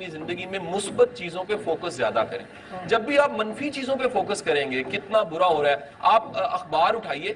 اپنی زندگی میں مثبت چیزوں پہ فوکس زیادہ کریں. جب بھی آپ منفی چیزوں پہ فوکس کریں گے کتنا برا ہو رہا ہے. آپ اخبار اٹھائیے,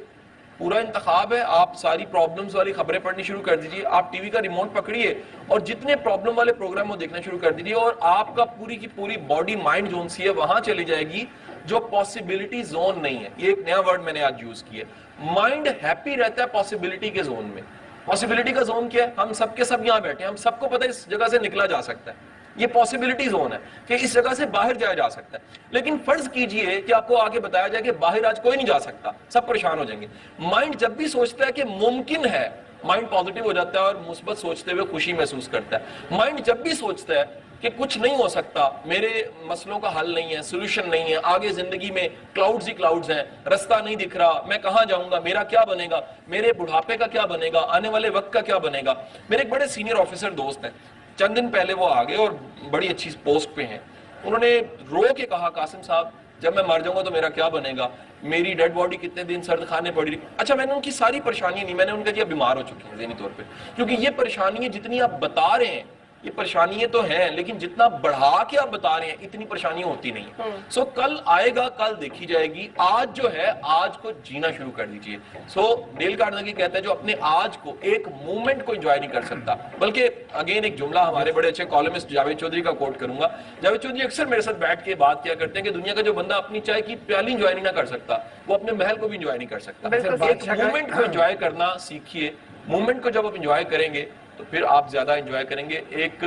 پورا انتخاب ہے, آپ ساری پرابلمز والی خبریں پڑھنی شروع کر دیجئے, آپ ٹی وی کا ریموٹ پکڑیے اور جتنے پرابلم والے پروگرام وہ دیکھنا شروع کر دیجئے, اور آپ کا پوری کی پوری باڈی مائنڈ زون سی ہے وہاں چلی جائے گی جو پاسبلٹی زون نہیں ہے. یہ ایک نیا ورڈ میں نے آج یوز کیا ہے. مائنڈ ہیپی رہتا ہے پاسبلٹی کے زون میں. پاسبلٹی کا زون کیا ہے؟ ہم سب کے سب یہاں بیٹھے ہیں, ہم سب کو پتہ ہے اس جگہ سے نکلا جا سکتا ہے. یہ پاسبلٹی زون ہے کہ اس جگہ سے باہر جایا جا سکتا ہے. لیکن فرض کیجئے کہ آپ کو آگے بتایا جائے کہ باہر آج کوئی نہیں جا سکتا, سب پریشان ہو جائیں گے. مائنڈ جب بھی سوچتا ہے کہ ممکن ہے, مائنڈ پازیٹیو ہو جاتا ہے اور مثبت سوچتے ہوئے خوشی محسوس کرتا ہے. مائنڈ جب بھی سوچتا ہے کہ کچھ نہیں ہو سکتا, میرے مسئلوں کا حل نہیں ہے, سولوشن نہیں ہے, آگے زندگی میں کلاؤڈز ہی کلاؤڈز ہیں, رستہ نہیں دکھ رہا, میں کہاں جاؤں گا, میرا کیا بنے گا, میرے بڑھاپے کا کیا بنے گا, آنے والے وقت کا کیا بنے گا. میرے ایک بڑے سینئر آفیسر دوست ہیں, چند دن پہلے وہ آگے اور بڑی اچھی پوسٹ پہ ہیں. انہوں نے رو کے کہا, قاسم صاحب جب میں مر جاؤں گا تو میرا کیا بنے گا, میری ڈیڈ باڈی کتنے دن سرد خانے پڑی رہی. اچھا, میں نے ان کی ساری پریشانیاں نہیں, میں نے ان کا دیا بیمار ہو چکی ہیں ذہنی طور پہ, کیونکہ یہ پریشانیاں جتنی آپ بتا رہے ہیں یہ پریشانیاں تو ہیں, لیکن جتنا بڑھا کے آپ بتا رہے ہیں اتنی پریشانیاں ہوتی نہیں. سو کل آئے گا, کل دیکھی جائے گی. آج جو ہے آج کو جینا شروع کر دیجئے. سو ڈیل کارنیگی کہتا ہے جو اپنے آج کو, ایک مومنٹ کو انجوائے نہیں کر سکتا, بلکہ اگین ایک جملہ ہمارے بڑے اچھے کالمسٹ جاوید چودھری کا کوٹ کروں گا. جاوید چودھری اکثر میرے ساتھ بیٹھ کے بات کیا کرتے ہیں کہ دنیا کا جو بندہ اپنی چائے کی پیالی انجوائے نہیں نہ کر سکتا, وہ اپنے محل کو بھی انجوائے نہیں کر سکتا. ایک مومنٹ کو انجوائے کرنا سیکھیے. مومنٹ کو جب آپ انجوائے کریں گے تو پھر آپ زیادہ انجوائے کریں گے. ایک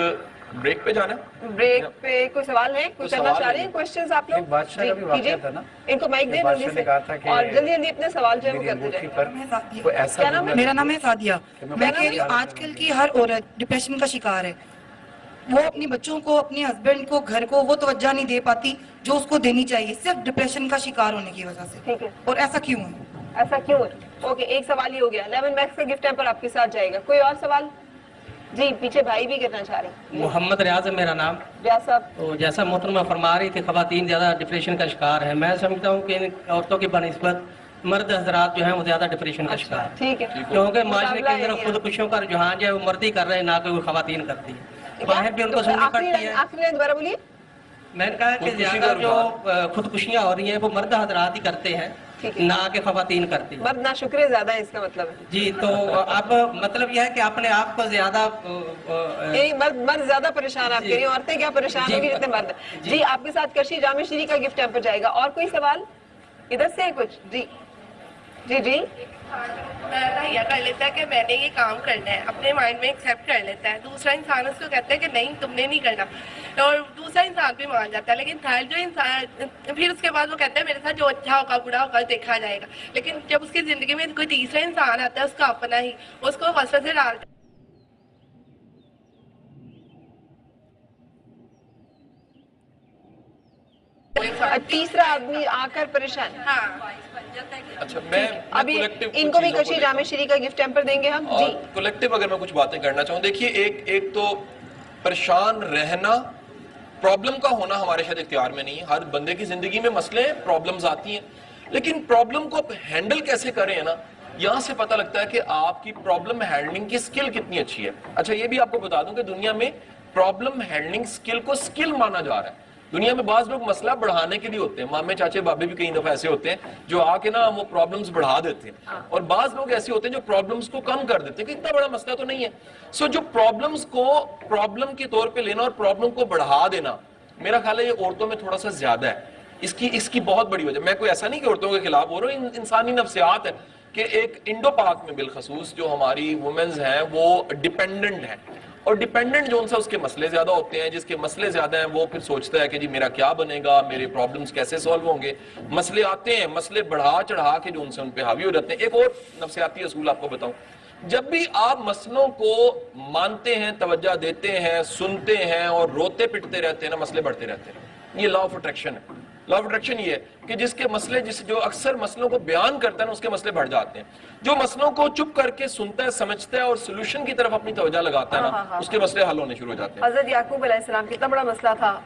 بریک پہ جانا ہے, بریک پہ کوئی سوال ہے, کوئی کرنا چاہ رہے ہیں کوشچنز آپ لوگ؟ بادشاہ کا بھی واقعہ تھا نا, ان کو مائک دیں جلدی سے اور جلدی جلدی اپنے سوال جو ہے وہ کرتے جائیں. میرا نام ہے سعدیہ. میں کہہ رہی ہوں آج کل کی ہر عورت ڈپریشن کا شکار ہے. وہ اپنی بچوں کو, اپنے ہسبینڈ کو, گھر کو وہ توجہ نہیں دے پاتی جو اس کو دینی چاہیے, صرف ڈپریشن کا شکار ہونے کی وجہ سے. ٹھیک ہے, اور ایسا کیوں ہے؟ ایسا کیوں ہے؟ اوکے, ایک سوال ہی ہو گیا. 11 میکس کا گفٹ ٹیمپر آپ کے ساتھ جائے گا. کوئی اور سوال؟ جی پیچھے بھائی بھی کرنا چاہ رہے ہیں. محمد ریاض ہے میرا نام. ریاض صاحب, تو جیسا محترمہ فرما رہی تھی خواتین زیادہ ڈپریشن کا شکار ہے, میں سمجھتا ہوں کہ عورتوں کی بنسبت مرد حضرات جو ہیں وہ زیادہ ڈپریشن کا شکار ہے. ٹھیک ہے, کیونکہ معاشرے کے اندر خودکشیوں کا رجحان جو ہے وہ مرد ہی کر رہے ہیں, نہ کہ وہ خواتین کرتی ہے. باہر بھی ان کو سننی پڑتی ہے. آخری لائن دوبارہ بولیے. میں نے کہا کہ زیادہ جو خودکشیاں ہو رہی ہیں وہ مرد حضرات ہی کرتے ہیں, نہ کہ خواتین کرتی ہیں. مرد ناشکرے زیادہ ہے اس کا مطلب ہے. جی, تو اب مطلب یہ ہے کہ اپنے آپ کو زیادہ مرد زیادہ پریشان, آپ کہہ رہی ہیں عورتیں کیا پریشان ہوگی جتنے مرد. جی آپ کے ساتھ کشی جامع شریع کا گفٹ ٹیمپر جائے گا. اور کوئی سوال ادھر سے کچھ؟ جی جی جی. یہ کر لیتا ہے کہ میں نے یہ کام کرنا ہے, اپنے مائنڈ میں ایکسیپٹ کر لیتا ہے. دوسرا انسان اس کو کہتا ہے کہ نہیں تم نے نہیں کرنا, اور دوسرا انسان بھی مان جاتا ہے. لیکن تھرڈ جو انسان پھر اس کے بعد وہ کہتا ہے میرے ساتھ جو اچھا ہوگا برا ہوگا دیکھا جائے گا. لیکن جب اس کی زندگی میں کوئی تیسرا انسان آتا ہے اس کا اپنا ہی, اس کو غصے سے ڈالتا ہے. تیسرا آدمی آ کر پریشان. اچھا میں ابھی ان کو بھی کشی جامع شریع کا گفٹ ٹیمپر دیں گے ہم. جی کولیکٹیو اگر میں کچھ باتیں کرنا چاہوں, دیکھیے ایک تو پریشان رہنا, پرابلم کا ہونا ہمارے شاید اختیار میں نہیں ہے. ہر بندے کی زندگی میں مسئلے ہیں, پرابلمز آتی ہیں, لیکن پرابلم کو ہینڈل کیسے کریں ہے نا, یہاں سے پتہ لگتا ہے کہ آپ کی پرابلم ہینڈلنگ کی سکل کتنی اچھی ہے. اچھا یہ بھی آپ کو بتا دوں کہ دنیا میں پرابلم ہینڈلنگ سکل کو سکل مانا جا رہا ہے. دنیا میں بعض لوگ مسئلہ بڑھانے کے لیے ہوتے ہیں, مامے چاچے بابے بھی کئی دفعہ ایسے ہوتے ہیں جو آ کے نا وہ پرابلمز بڑھا دیتے ہیں, اور بعض لوگ ایسے ہوتے ہیں جو پرابلمز کو کم کر دیتے ہیں کہ اتنا بڑا مسئلہ تو نہیں ہے. سو جو پرابلمز کو پرابلم کے طور پہ لینا اور پرابلم کو بڑھا دینا, میرا خیال ہے یہ عورتوں میں تھوڑا سا زیادہ ہے. اس کی بہت بڑی وجہ, میں کوئی ایسا نہیں کہ عورتوں کے خلاف ہو رہا ہوں, انسانی نفسیات ہے کہ ایک انڈو پاک میں بالخصوص جو ہماری وومنز ہیں وہ ڈیپینڈنٹ ہیں, اور ڈیپینڈنٹ جو ان سے اس کے مسئلے زیادہ ہوتے ہیں. جس کے مسئلے زیادہ ہیں وہ پھر سوچتا ہے کہ جی میرا کیا بنے گا, میرے پرابلمز کیسے سولو ہوں گے. مسئلے آتے ہیں, مسئلے بڑھا چڑھا کے جو ان پہ حاوی ہو جاتے ہیں. ایک اور نفسیاتی اصول آپ کو بتاؤں, جب بھی آپ مسئلوں کو مانتے ہیں, توجہ دیتے ہیں, سنتے ہیں اور روتے پٹتے رہتے ہیں نا, مسئلے بڑھتے رہتے ہیں. یہ لا آف اٹریکشن ہے. لا آف اٹریکشن یہ ہے کہ جس کے مسئلے جو اکثر مسئلوں کو بیان کرتا ہے نا, اس کے مسئلے بڑھ جاتے ہیں. جو مسئلوں کو چپ کر کے سنتا ہے, سمجھتا ہے اور سولوشن کی طرف اپنی توجہ لگاتا ہے نا, اس کے مسئلے حل ہونے شروع ہو جاتے ہیں. حضرت یعقوب علیہ السلام کتنا بڑا مسئلہ تھا,